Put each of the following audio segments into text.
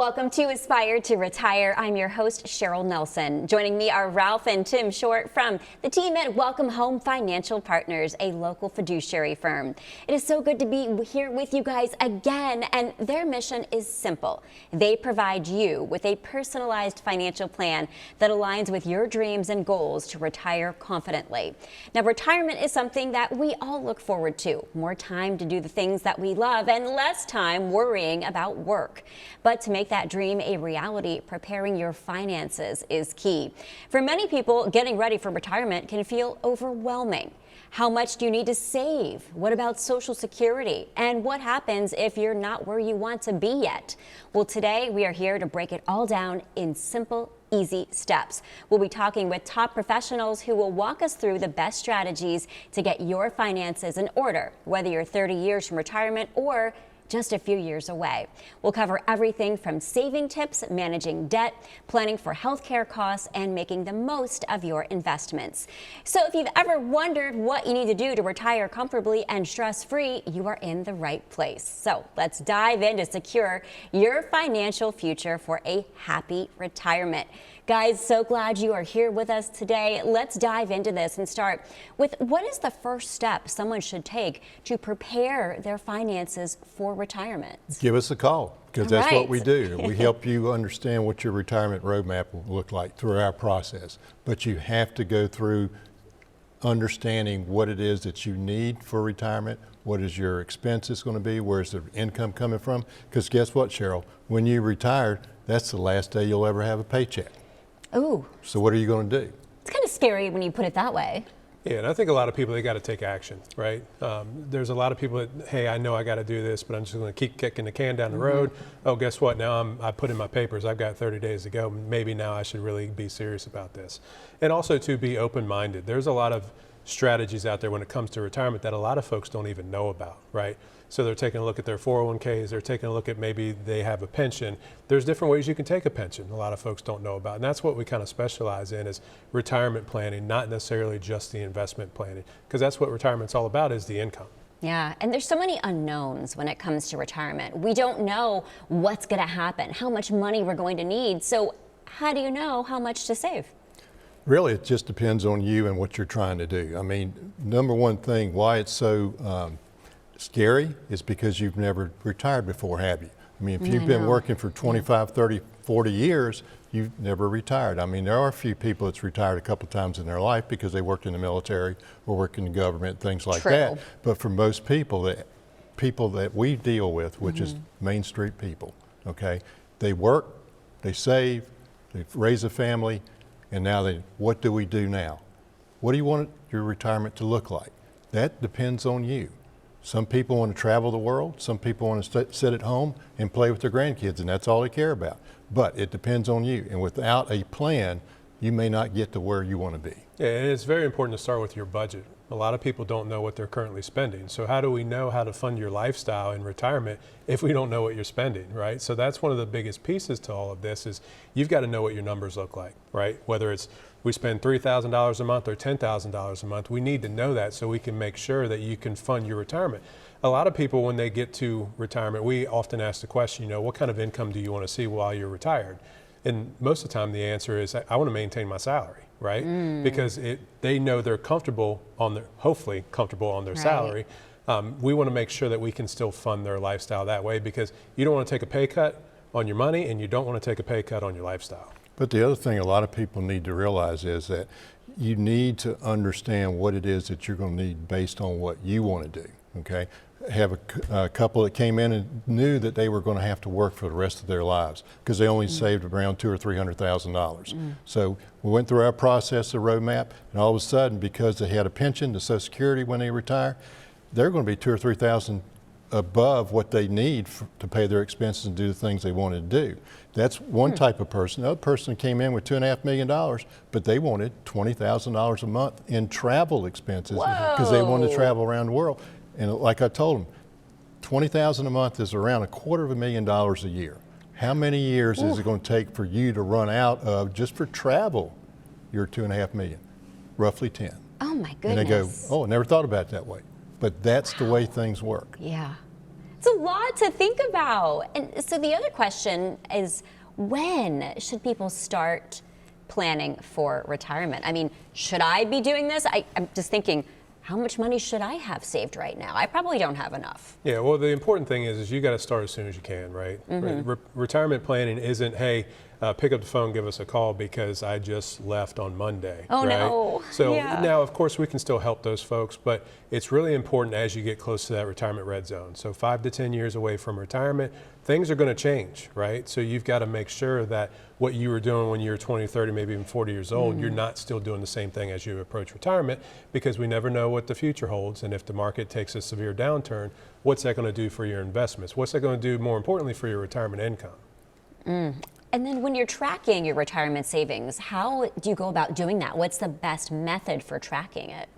Welcome to Aspire to Retire. I'm your host, Cheryl Nelson. Joining me are Ralph and Tim Short from the team at Welcome Home Financial Partners, a local fiduciary firm. It is so good to be here with you guys again, and their mission is simple. They provide you with a personalized financial plan that aligns with your dreams and goals to retire confidently. Now, retirement is something that we all look forward to. More time to do the things that we love and less time worrying about work. But to make that dream a reality, preparing your finances is key. For many people, getting ready for retirement can feel overwhelming. How much do you need to save? What about Social Security? And what happens if you're not where you want to be yet? Well, today we are here to break it all down in simple, easy steps. We'll be talking with top professionals who will walk us through the best strategies to get your finances in order, whether you're 30 years from retirement or just a few years away. We'll cover everything from saving tips, managing debt, planning for healthcare costs, and making the most of your investments. So if you've ever wondered what you need to do to retire comfortably and stress-free, you are in the right place. So let's dive in to secure your financial future for a happy retirement. Guys, so glad you are here with us today. Let's dive into this and start with what is the first step someone should take to prepare their finances for retirement? Give us a call, because that's what we do. We help you understand what your retirement roadmap will look like through our process. But you have to go through understanding what it is that you need for retirement, what is your expenses going to be, where's the income coming from. Because guess what, Cheryl? When you retire, that's the last day you'll ever have a paycheck. Ooh. So what are you going to do? It's kind of scary when you put it that way. Yeah, and I think a lot of people, they got to take action, right? There's a lot of people that, hey, I know I got to do this, but I'm just going to keep kicking the can down the road. Oh, guess what? Now I put in my papers, I've got 30 days to go. Maybe now I should really be serious about this. And also to be open-minded. There's a lot of strategies out there when it comes to retirement that a lot of folks don't even know about, right? So they're taking a look at their 401ks, they're taking a look at maybe they have a pension. There's different ways you can take a pension a lot of folks don't know about. And that's what we kind of specialize in, is retirement planning, not necessarily just the investment planning, because that's what retirement's all about, is the income. Yeah, and there's so many unknowns when it comes to retirement. We don't know what's going to happen, how much money we're going to need. So how do you know how much to save? Really, it just depends on you and what you're trying to do. I mean, number one thing, why it's so scary is because you've never retired before, have you? I mean, if you've been working for 25, 30, 40 years, you've never retired. I mean, there are a few people that's retired a couple of times in their life because they worked in the military or worked in the government, things like that. But for most people that we deal with, which is Main Street people, okay, they work, they save, they raise a family, and now what do we do now? What do you want your retirement to look like? That depends on you. Some people want to travel the world. Some people want to sit at home and play with their grandkids, and that's all they care about. But it depends on you. And without a plan, you may not get to where you want to be. Yeah, and it's very important to start with your budget. A lot of people don't know what they're currently spending. So how do we know how to fund your lifestyle in retirement if we don't know what you're spending, right? So that's one of the biggest pieces to all of this, is you've got to know what your numbers look like, right? Whether it's we spend $3,000 a month or $10,000 a month, we need to know that so we can make sure that you can fund your retirement. A lot of people, when they get to retirement, we often ask the question, you know, what kind of income do you want to see while you're retired? And most of the time the answer is, I want to maintain my salary, right? Because they know they're comfortable on their, hopefully comfortable on their salary. We want to make sure that we can still fund their lifestyle that way, because you don't want to take a pay cut on your money and you don't want to take a pay cut on your lifestyle. But the other thing a lot of people need to realize is that you need to understand what it is that you're going to need based on what you want to do, okay? Have a couple that came in and knew that they were going to have to work for the rest of their lives because they only saved around $200,000 or $300,000. So we went through our process, the roadmap, and all of a sudden, because they had a pension, the Social Security when they retire, they're going to be $2,000 or $3,000 above what they need to pay their expenses and do the things they wanted to do. That's one type of person. Another person came in with $2.5 million, but they wanted $20,000 a month in travel expenses because they wanted to travel around the world. And like I told them, $20,000 a month is around $250,000 a year. How many years is it going to take for you to run out of, just for travel, your $2.5 million? Roughly 10. Oh my goodness. And they go, oh, I never thought about it that way. But that's the way things work. Yeah. It's a lot to think about. And so the other question is, when should people start planning for retirement? I mean, should I be doing this? I'm just thinking, how much money should I have saved right now? I probably don't have enough. Yeah, well, the important thing is you got to start as soon as you can, right? Retirement planning isn't, hey, pick up the phone, give us a call because I just left on Monday. Oh, right? no. So Yeah. now, of course, we can still help those folks, but it's really important as you get close to that retirement red zone. So 5 to 10 years away from retirement, things are going to change, right? So you've got to make sure that what you were doing when you were 20, 30, maybe even 40 years old, you're not still doing the same thing as you approach retirement, because we never know what the future holds. And if the market takes a severe downturn, what's that going to do for your investments? What's that going to do, more importantly, for your retirement income? And then when you're tracking your retirement savings, how do you go about doing that? What's the best method for tracking it?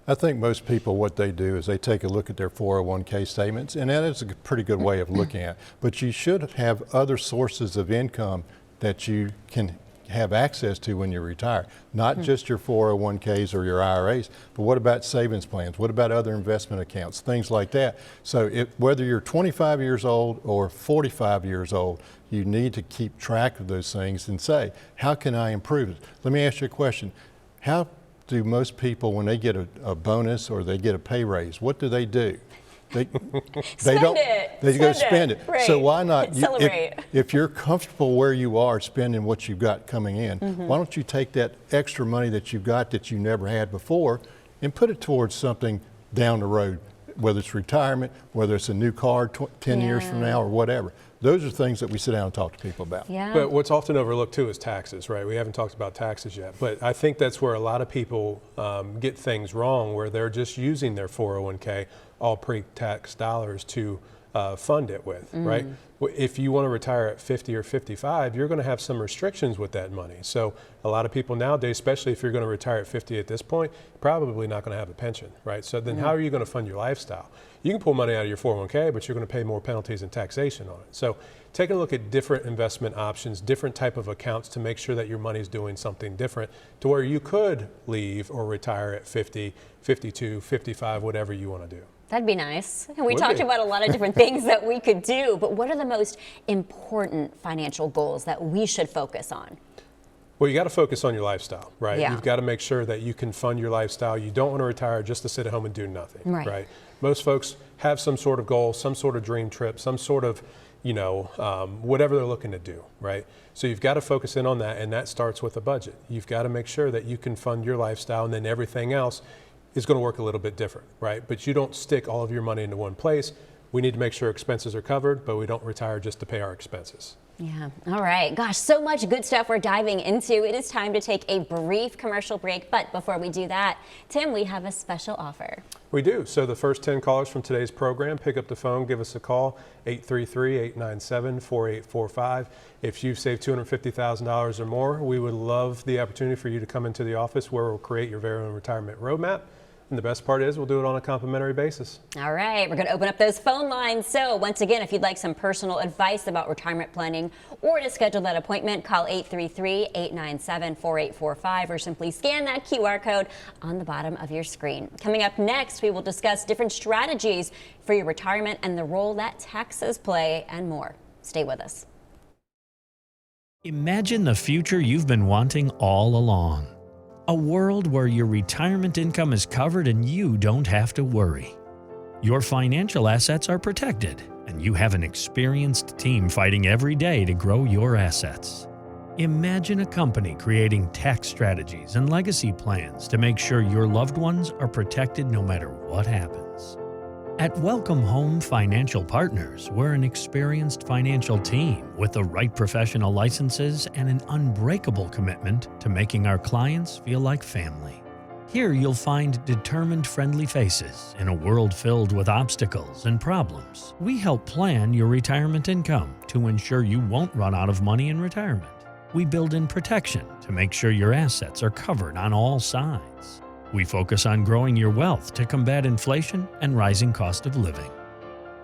I think most people, what they do is they take a look at their 401k statements, and that is a pretty good way of looking at it. But you should have other sources of income that you can have access to when you retire. Not just your 401ks or your IRAs, but what about savings plans? What about other investment accounts? Things like that. So whether you're 25 years old or 45 years old, you need to keep track of those things and say, how can I improve it? Let me ask you a question. How do most people, when they get a bonus or they get a pay raise, what do? They go spend it. Right. So why not? Celebrate. If you're comfortable where you are spending what you've got coming in, why don't you take that extra money that you've got that you never had before and put it towards something down the road, whether it's retirement, whether it's a new car 10 years from now or whatever. Those are things that we sit down and talk to people about. Yeah. But what's often overlooked too is taxes, right? We haven't talked about taxes yet, but I think that's where a lot of people get things wrong, where they're just using their 401k, all pre-tax dollars, to fund it with, right? If you want to retire at 50 or 55, you're going to have some restrictions with that money. So a lot of people nowadays, especially if you're going to retire at 50 at this point, probably not going to have a pension, right? So then how are you going to fund your lifestyle? You can pull money out of your 401k, but you're going to pay more penalties and taxation on it. So taking a look at different investment options, different type of accounts, to make sure that your money is doing something different to where you could leave or retire at 50, 52, 55, whatever you want to do. That'd be nice. And we Would talked be. about a lot of different things that we could do, but what are the most important financial goals that we should focus on? Well, you got to focus on your lifestyle, right? Yeah. You've got to make sure that you can fund your lifestyle. You don't want to retire just to sit at home and do nothing, Right. Most folks have some sort of goal, some sort of dream trip, some sort of, whatever they're looking to do, right? So you've got to focus in on that, and that starts with a budget. You've got to make sure that you can fund your lifestyle, and then everything else is going to work a little bit different, right? But you don't stick all of your money into one place. We need to make sure expenses are covered, but we don't retire just to pay our expenses. Yeah. All right. Gosh, so much good stuff we're diving into. It is time to take a brief commercial break. But before we do that, Tim, we have a special offer. We do. So the first 10 callers from today's program, pick up the phone, give us a call, 833-897-4845. If you've saved $250,000 or more, we would love the opportunity for you to come into the office where we'll create your very own retirement roadmap. And the best part is we'll do it on a complimentary basis. All right, we're going to open up those phone lines. So once again, if you'd like some personal advice about retirement planning or to schedule that appointment, call 833-897-4845 or simply scan that QR code on the bottom of your screen. Coming up next, we will discuss different strategies for your retirement and the role that taxes play and more. Stay with us. Imagine the future you've been wanting all along. A world where your retirement income is covered and you don't have to worry. Your financial assets are protected, and you have an experienced team fighting every day to grow your assets. Imagine a company creating tax strategies and legacy plans to make sure your loved ones are protected no matter what happens. At Welcome Home Financial Partners, we're an experienced financial team with the right professional licenses and an unbreakable commitment to making our clients feel like family. Here you'll find determined, friendly faces in a world filled with obstacles and problems. We help plan your retirement income to ensure you won't run out of money in retirement. We build in protection to make sure your assets are covered on all sides. We focus on growing your wealth to combat inflation and rising cost of living.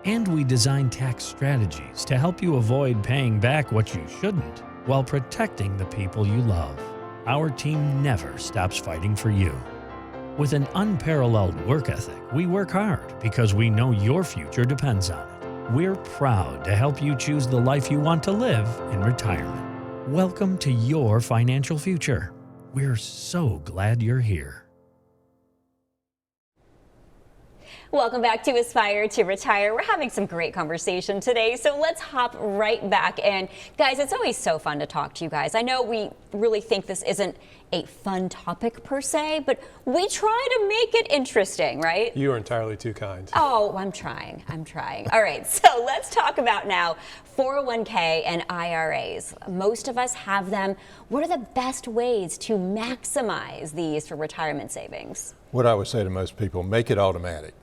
And we design tax strategies to help you avoid paying back what you shouldn't while protecting the people you love. Our team never stops fighting for you. With an unparalleled work ethic, we work hard because we know your future depends on it. We're proud to help you choose the life you want to live in retirement. Welcome to your financial future. We're so glad you're here. Welcome back to Aspire to Retire. We're having some great conversation today, so let's hop right back in. Guys, it's always so fun to talk to you guys. I know we really think this isn't a fun topic per se, but we try to make it interesting, right? You are entirely too kind. Oh, I'm trying. All right, so let's talk about now 401k and IRAs. Most of us have them. What are the best ways to maximize these for retirement savings? What I would say to most people, make it automatic.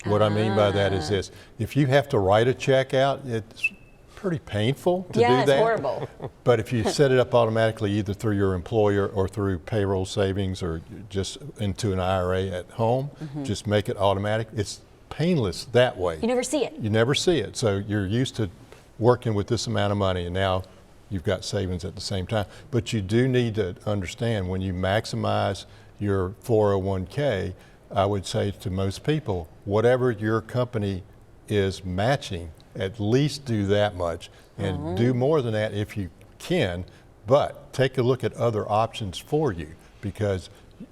What I mean by that is this: if you have to write a check out, it's pretty painful to do that. Yeah, it's horrible. But if you set it up automatically, either through your employer or through payroll savings or just into an IRA at home, just make it automatic. It's painless that way. You never see it. You never see it. So you're used to working with this amount of money, and now you've got savings at the same time. But you do need to understand, when you maximize your 401k, I would say to most people, whatever your company is matching, at least do that much, and do more than that if you can, but take a look at other options for you, because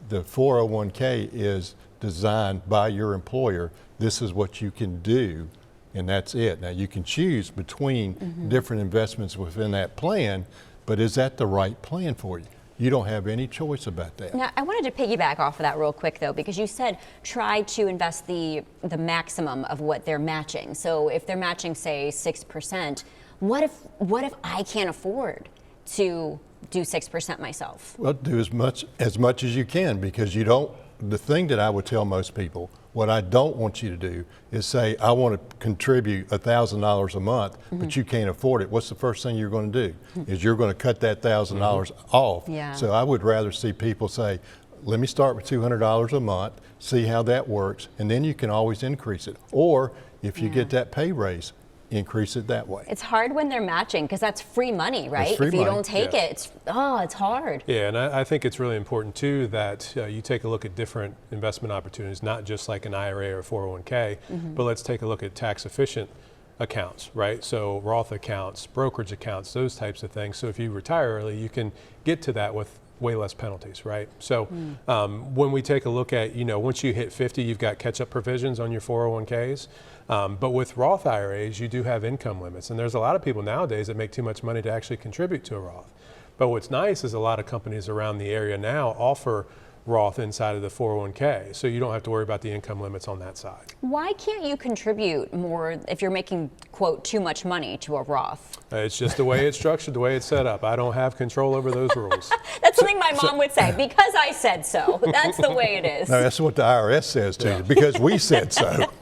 the 401k is designed by your employer. This is what you can do, and that's it. Now, you can choose between different investments within that plan, but is that the right plan for you? You don't have any choice about that. Now, I wanted to piggyback off of that real quick, though, because you said try to invest the maximum of what they're matching. So if they're matching, say, 6%, what if I can't afford to do 6% myself? Well, do as much as you can, because you don't. The thing that I would tell most people, what I don't want you to do is say, I want to contribute $1,000 a month, but you can't afford it. What's the first thing you're going to do? Is you're going to cut that $1,000 off. Yeah. So I would rather see people say, let me start with $200 a month, see how that works, and then you can always increase it. Or if you get that pay raise, increase it that way. It's hard when they're matching, because that's free money, right? It's free if you money. don't take it, it's hard. Yeah, and I think it's really important too that you take a look at different investment opportunities, not just like an IRA or 401k, but let's take a look at tax efficient accounts, right? So Roth accounts, brokerage accounts, those types of things. So if you retire early, you can get to that with way less penalties, right? So when we take a look at, once you hit 50, you've got catch-up provisions on your 401ks. But with Roth IRAs, you do have income limits. And there's a lot of people nowadays that make too much money to actually contribute to a Roth. But what's nice is a lot of companies around the area now offer Roth inside of the 401k, so you don't have to worry about the income limits on that side. Why can't you contribute more if you're making, quote, too much money to a Roth? It's just the way it's structured, the way it's set up. I don't have control over those rules. That's something my mom would say, because I said so. That's the way it is. No, that's what the IRS says to you, because we said so.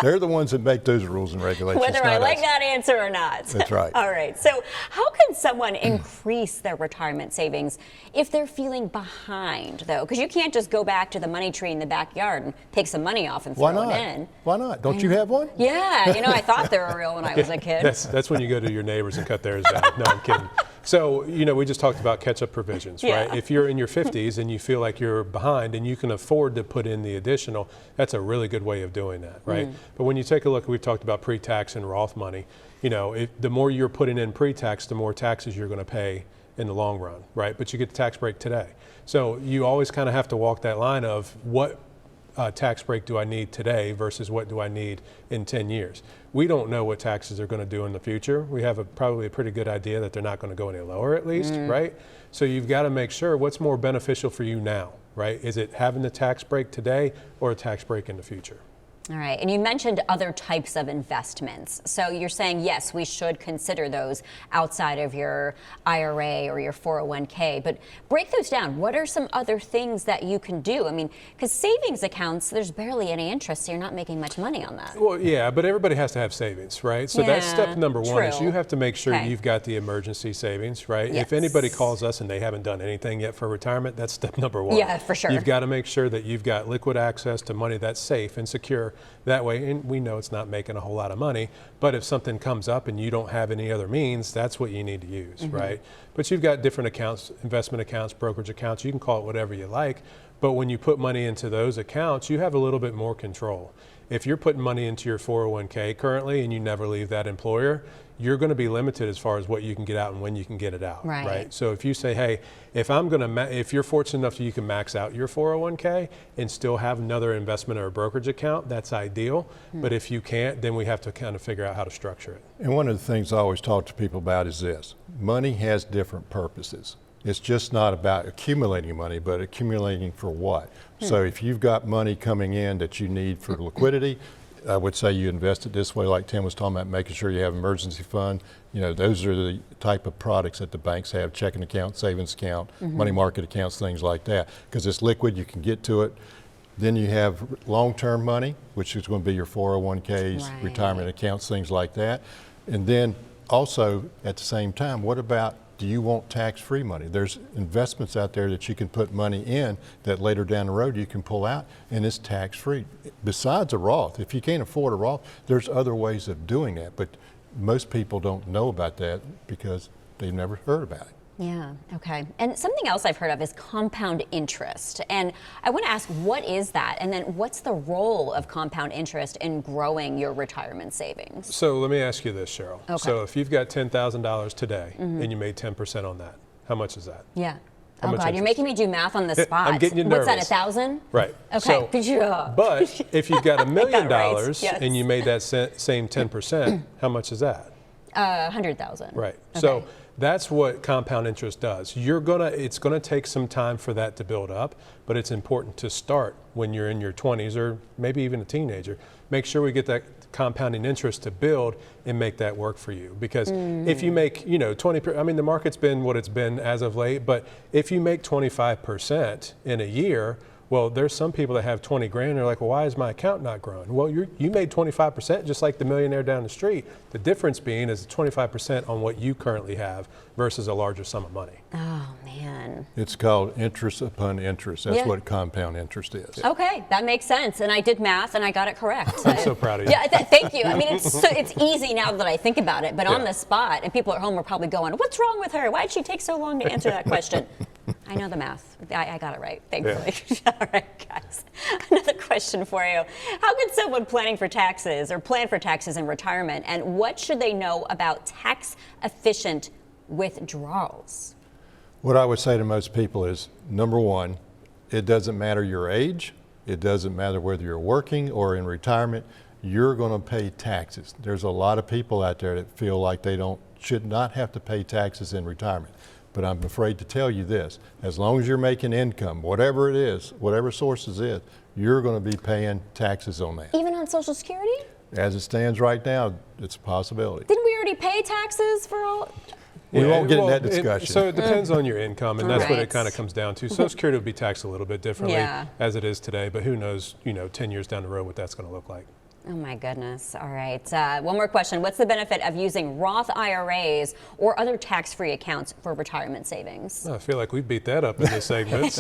They're the ones that make those rules and regulations. Whether I not like us. that answer or not. That's right. All right. So how can someone increase their retirement savings if they're feeling behind, though? Because you can't just go back to the money tree in the backyard and take some money off and Why throw not? it in. Why not? Don't you have one? Yeah. I thought they were real when I was a kid. That's when you go to your neighbors and cut theirs down. No, I'm kidding. So, we just talked about catch-up provisions, right? Yeah. If you're in your 50s and you feel like you're behind and you can afford to put in the additional, that's a really good way of doing that, right? But when you take a look, we've talked about pre-tax and Roth money. The more you're putting in pre-tax, the more taxes you're going to pay in the long run, right? But you get the tax break today. So you always kind of have to walk that line of what tax break do I need today versus what do I need in 10 years. We don't know what taxes are going to do in the future. We have probably a pretty good idea that they're not going to go any lower, at least, right? So you've got to make sure what's more beneficial for you now, right? Is it having the tax break today or a tax break in the future? All right, and you mentioned other types of investments. So you're saying, yes, we should consider those outside of your IRA or your 401k, but break those down. What are some other things that you can do? I mean, because savings accounts, there's barely any interest, so you're not making much money on that. Well, yeah, but everybody has to have savings, right? So that's step number one, is true. you have to make sure Okay. you've got the emergency savings, right? Yes. If anybody calls us and they haven't done anything yet for retirement, that's step number one. Yeah, for sure. You've got to make sure that you've got liquid access to money that's safe and secure. That way, and we know it's not making a whole lot of money, but if something comes up and you don't have any other means, that's what you need to use, right? But you've got different accounts, investment accounts, brokerage accounts, you can call it whatever you like, but when you put money into those accounts, you have a little bit more control. if you're putting money into your 401k currently and you never leave that employer, you're going to be limited as far as what you can get out and when you can get it out, right? So if you say, hey, if you're fortunate enough that you can max out your 401k and still have another investment or a brokerage account, that's ideal. But if you can't, then we have to kind of figure out how to structure it. And one of the things I always talk to people about is this: money has different purposes. It's just not about accumulating money, but accumulating for what? So if you've got money coming in that you need for liquidity, I would say you invest it this way, like Tim was talking about, making sure you have emergency fund. You know, those are the type of products that the banks have: checking account, savings account, money market accounts, things like that. Because it's liquid, you can get to it. Then you have long-term money, which is going to be your 401ks, retirement accounts, things like that. And then also at the same time, what about, do you want tax-free money? There's investments out there that you can put money in that later down the road you can pull out, and it's tax-free. Besides a Roth, if you can't afford a Roth, there's other ways of doing that, but most people don't know about that because they've never heard about it. Yeah, okay. And something else I've heard of is compound interest. And I want to ask, what is that? And then what's the role of compound interest in growing your retirement savings? So let me ask you this, Cheryl. Okay. So if you've got $10,000 today and you made 10% on that, how much is that? Yeah. How Oh much God, you're interest? making me do math on the spot. I'm getting you What's that, nervous. 1,000? Right. Okay, So, good job. but if you've got $1 million right, yes. and you made that same 10%, how much is that? 100,000. Right. Okay. So that's what compound interest does. It's gonna take some time for that to build up, but it's important to start when you're in your 20s or maybe even a teenager. Make sure we get that compounding interest to build and make that work for you. Because if you make, 20, I mean, the market's been what it's been as of late, but if you make 25% in a year, well, there's some people that have 20 grand and they're like, well, why is my account not growing? Well, you made 25% just like the millionaire down the street. The difference being is 25% on what you currently have versus a larger sum of money. Oh man. It's called interest upon interest. That's Yeah. what compound interest is. Okay, that makes sense. And I did math and I got it correct. I'm so proud of you. Yeah, thank you. I mean, it's easy now that I think about it, but on Yeah. the spot, and people at home are probably going, what's wrong with her? Why did she take so long to answer that question? I know the math. I got it right, thankfully. Yeah. All right, guys. Another question for you. How can someone planning for taxes or plan for taxes in retirement, and what should they know about tax-efficient withdrawals? What I would say to most people is, number one, it doesn't matter your age. It doesn't matter whether you're working or in retirement. You're going to pay taxes. There's a lot of people out there that feel like they should not have to pay taxes in retirement. But I'm afraid to tell you this: as long as you're making income, whatever it is, whatever sources it is, you're going to be paying taxes on that. Even on Social Security? As it stands right now, it's a possibility. Didn't we already pay taxes for all? We won't get in well, that discussion. So it depends on your income, and that's what Right. it kind of comes down to. Social Security will be taxed a little bit differently Yeah. as it is today, but who knows, 10 years down the road what that's going to look like. Oh my goodness. All right. One more question. What's the benefit of using Roth IRAs or other tax-free accounts for retirement savings? I feel like we beat that up in this segment.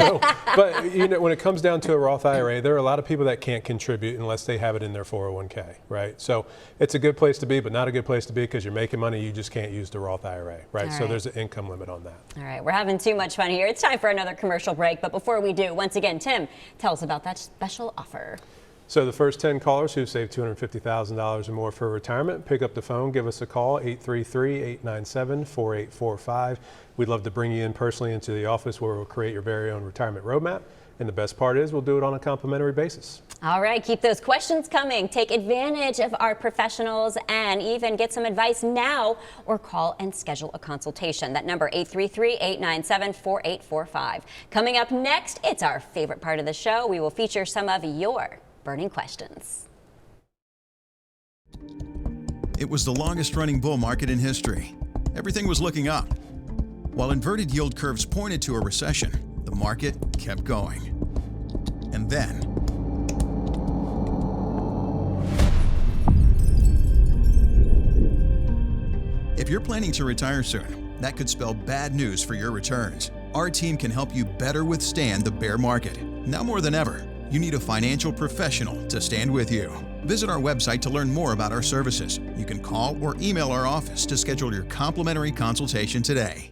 But when it comes down to a Roth IRA, there are a lot of people that can't contribute unless they have it in their 401k, right? So it's a good place to be, but not a good place to be because you're making money. You just can't use the Roth IRA, right? All So right. there's an income limit on that. All right. We're having too much fun here. It's time for another commercial break. But before we do, once again, Tim, tell us about that special offer. So the first 10 callers who save $250,000 or more for retirement, pick up the phone, give us a call, 833-897-4845. We'd love to bring you in personally into the office where we'll create your very own retirement roadmap. And the best part is we'll do it on a complimentary basis. All right. Keep those questions coming. Take advantage of our professionals and even get some advice now or call and schedule a consultation. That number, 833-897-4845. Coming up next, it's our favorite part of the show. We will feature some of your burning questions. It was the longest running bull market in history. Everything was looking up. While inverted yield curves pointed to a recession, the market kept going. And then, if you're planning to retire soon, that could spell bad news for your returns. Our team can help you better withstand the bear market. Now more than ever, you need a financial professional to stand with you. Visit our website to learn more about our services. You can call or email our office to schedule your complimentary consultation today.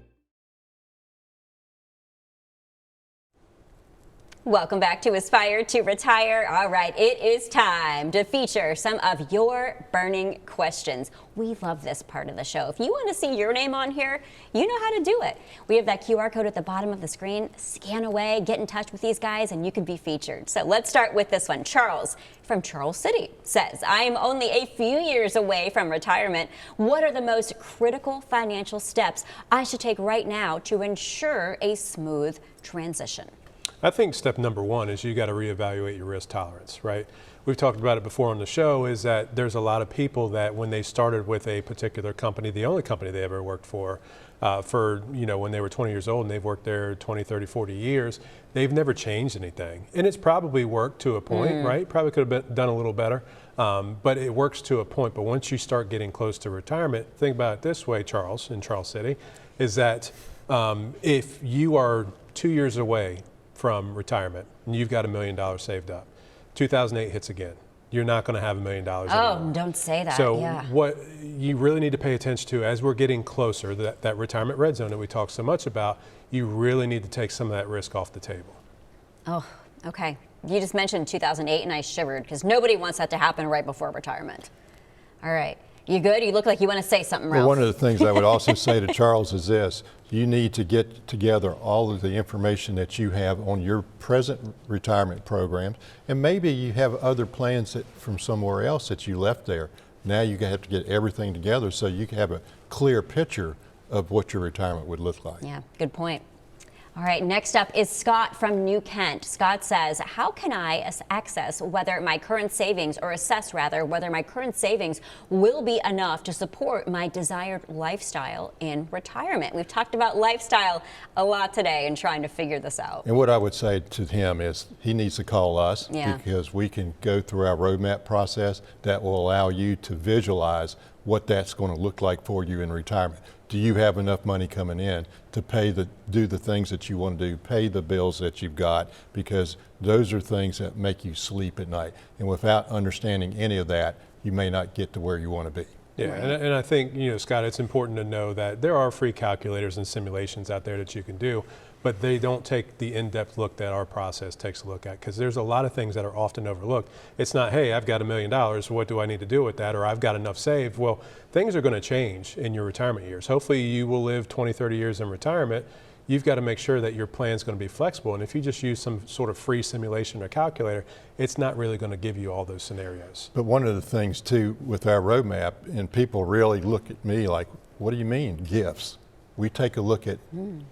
Welcome back to Aspire to Retire. All right, it is time to feature some of your burning questions. We love this part of the show. If you want to see your name on here, you know how to do it. We have that QR code at the bottom of the screen. Scan away, get in touch with these guys, and you can be featured. So let's start with this one. Charles from Charles City says, I am only a few years away from retirement. What are the most critical financial steps I should take right now to ensure a smooth transition? I think step number one is you got to reevaluate your risk tolerance, right? We've talked about it before on the show, is that there's a lot of people that when they started with a particular company, the only company they ever worked for when they were 20 years old and they've worked there 20, 30, 40 years, they've never changed anything. And it's probably worked to a point, right? Probably could have been done a little better, but it works to a point. But once you start getting close to retirement, think about it this way, Charles, in Charles City, is that if you are 2 years away from retirement and you've got $1 million saved up, 2008 hits again. You're not going to have $1 million anymore. Oh, don't say that. So yeah. what you really need to pay attention to as we're getting closer, that retirement red zone that we talk so much about, you really need to take some of that risk off the table. Oh, okay. You just mentioned 2008 and I shivered because nobody wants that to happen right before retirement. All right. You good? You look like you want to say something, Ralph. Well, one of the things I would also say to Charles is this. You need to get together all of the information that you have on your present retirement programs, and maybe you have other plans from somewhere else that you left there. Now you have to get everything together so you can have a clear picture of what your retirement would look like. Yeah, good point. All right, next up is Scott from New Kent. Scott says, how can I assess whether my current savings will be enough to support my desired lifestyle in retirement? We've talked about lifestyle a lot today and trying to figure this out. And what I would say to him is he needs to call us because we can go through our roadmap process that will allow you to visualize what that's going to look like for you in retirement. Do you have enough money coming in to do the things that you want to do, pay the bills that you've got, because those are things that make you sleep at night. And without understanding any of that, you may not get to where you want to be. Yeah, and I think, Scott, it's important to know that there are free calculators and simulations out there that you can do, but they don't take the in-depth look that our process takes a look at, because there's a lot of things that are often overlooked. It's not, hey, I've got $1 million, what do I need to do with that? Or I've got enough saved. Well, things are going to change in your retirement years. Hopefully you will live 20, 30 years in retirement. You've got to make sure that your plan is going to be flexible. And if you just use some sort of free simulation or calculator, it's not really going to give you all those scenarios. But one of the things too with our roadmap, and people really look at me like, what do you mean gifts? We take a look at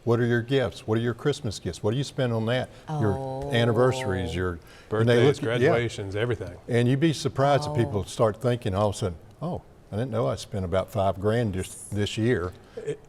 what are your gifts? What are your Christmas gifts? What do you spend on that? Your anniversaries, your birthdays, graduations, everything. And you'd be surprised if people start thinking all of a sudden, oh, I didn't know I spent about $5,000 this year.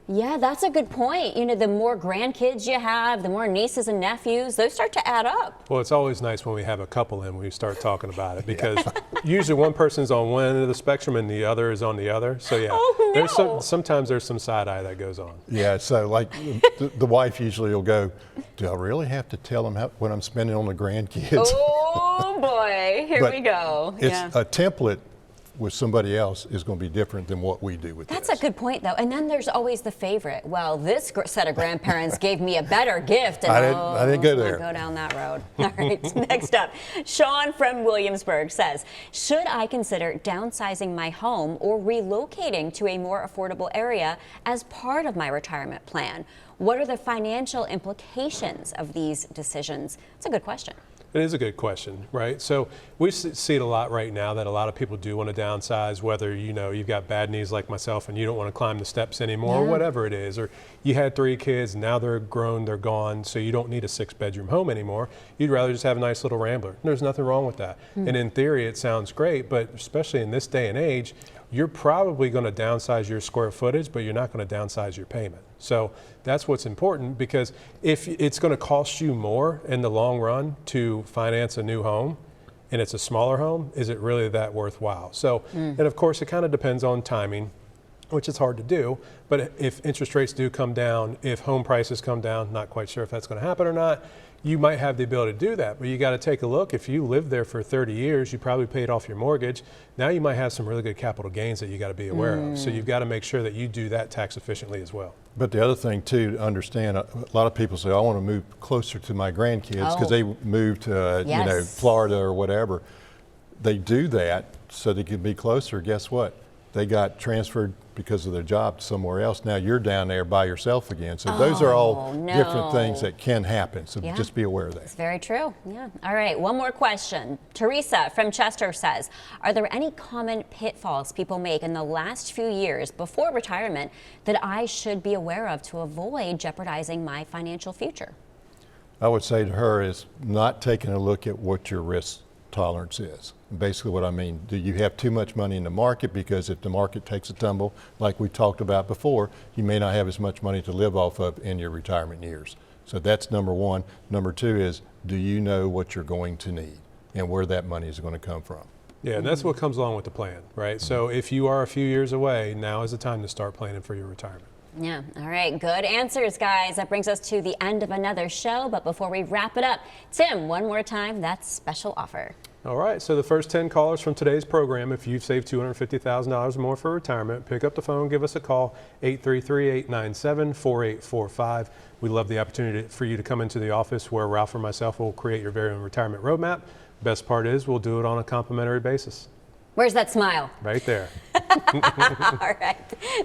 Yeah, that's a good point. The more grandkids you have, the more nieces and nephews, those start to add up. Well, it's always nice when we have a couple in when we start talking about it, because usually one person's on one end of the spectrum and the other is on the other. So yeah, sometimes there's some side eye that goes on. Yeah, so like the wife usually will go, do I really have to tell them what I'm spending on the grandkids? Oh boy, here we go. It's a template with somebody else is going to be different than what we do with That's a good point, though. And then there's always the favorite. Well, this set of grandparents gave me a better gift. And I didn't go there. Go down that road. All right, next up, Sean from Williamsburg says, should I consider downsizing my home or relocating to a more affordable area as part of my retirement plan? What are the financial implications of these decisions? It's a good question. It is a good question, right? So we see it a lot right now that a lot of people do want to downsize, whether you've got bad knees like myself and you don't want to climb the steps anymore, or whatever it is, or you had 3 kids, now they're grown, they're gone, so you don't need a 6-bedroom home anymore. You'd rather just have a nice little Rambler. There's nothing wrong with that. And in theory, it sounds great, but especially in this day and age, you're probably going to downsize your square footage, but you're not going to downsize your payment. So that's what's important, because if it's going to cost you more in the long run to finance a new home and it's a smaller home, is it really that worthwhile? So, and of course, it kind of depends on timing, which is hard to do. But if interest rates do come down, if home prices come down, not quite sure if that's going to happen or not, you might have the ability to do that, but you got to take a look. If you lived there for 30 years, you probably paid off your mortgage. Now you might have some really good capital gains that you got to be aware of. So you've got to make sure that you do that tax efficiently as well. But the other thing too, to understand, a lot of people say, I want to move closer to my grandkids because they moved to Yes. Florida or whatever. They do that so they can be closer. Guess what? They got transferred because of their job somewhere else. Now you're down there by yourself again. So those are all different things that can happen. So just be aware of that. It's very true. Yeah. All right. One more question. Teresa from Chester says, are there any common pitfalls people make in the last few years before retirement that I should be aware of to avoid jeopardizing my financial future? I would say to her is not taking a look at what your risk tolerance is. Basically what I mean, do you have too much money in the market? Because if the market takes a tumble, like we talked about before, you may not have as much money to live off of in your retirement years. So that's number one. Number two is, do you know what you're going to need and where that money is going to come from? Yeah, and that's what comes along with the plan, right? So if you are a few years away, now is the time to start planning for your retirement. Yeah. All right. Good answers, guys. That brings us to the end of another show. But before we wrap it up, Tim, one more time, that special offer. All right, so the first 10 callers from today's program, if you've saved $250,000 or more for retirement, pick up the phone, give us a call, 833-897-4845. We love the opportunity for you to come into the office where Ralph or myself will create your very own retirement roadmap. Best part is we'll do it on a complimentary basis. Where's that smile? Right there. All right.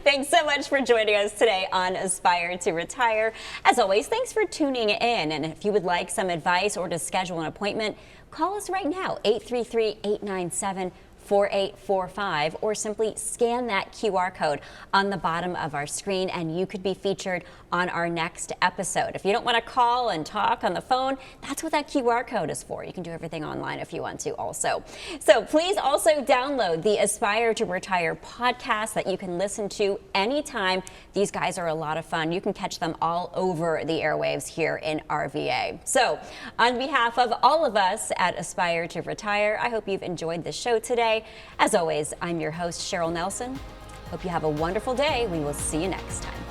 Thanks so much for joining us today on Aspire to Retire. As always, thanks for tuning in. And if you would like some advice or to schedule an appointment, call us right now, 833-897-4845, or simply scan that QR code on the bottom of our screen and you could be featured on our next episode. If you don't want to call and talk on the phone, that's what that QR code is for. You can do everything online if you want to also. So please also download the Aspire to Retire podcast that you can listen to anytime. These guys are a lot of fun. You can catch them all over the airwaves here in RVA. So on behalf of all of us at Aspire to Retire, I hope you've enjoyed the show today. As always, I'm your host, Cheryl Nelson. Hope you have a wonderful day. We will see you next time.